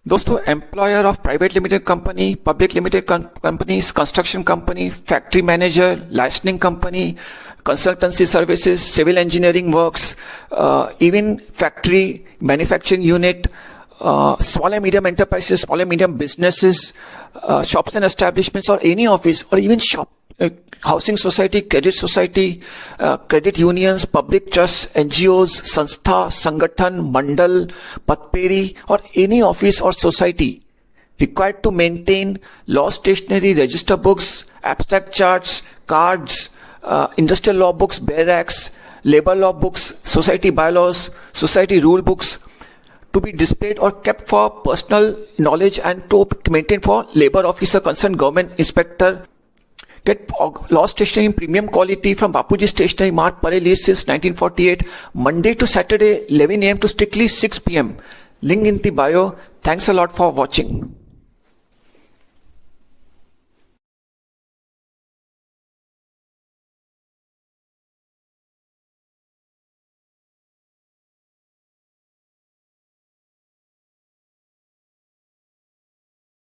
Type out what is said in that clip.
दोस्तों, employer of private limited company, public limited companies, construction company, factory manager, licensing company, consultancy services, civil engineering works, even factory, manufacturing unit, small and medium enterprises, small and medium businesses, shops and establishments, or any office, or even housing society, credit unions, public trusts, NGOs, sanstha, sangathan, mandal, patperi, or any office or society required to maintain law stationery, register books, abstract charts, cards, industrial law books, barracks, labor law books, society bylaws, society rule books, to be displayed or kept for personal knowledge and to maintain for labor officer, concerned government inspector. Get law stationery in premium quality from Bapuji Stationery Mart, Parel East since 1948, Monday to Saturday 11 a.m. to strictly 6 p.m. Link in the bio. Thanks a lot for watching.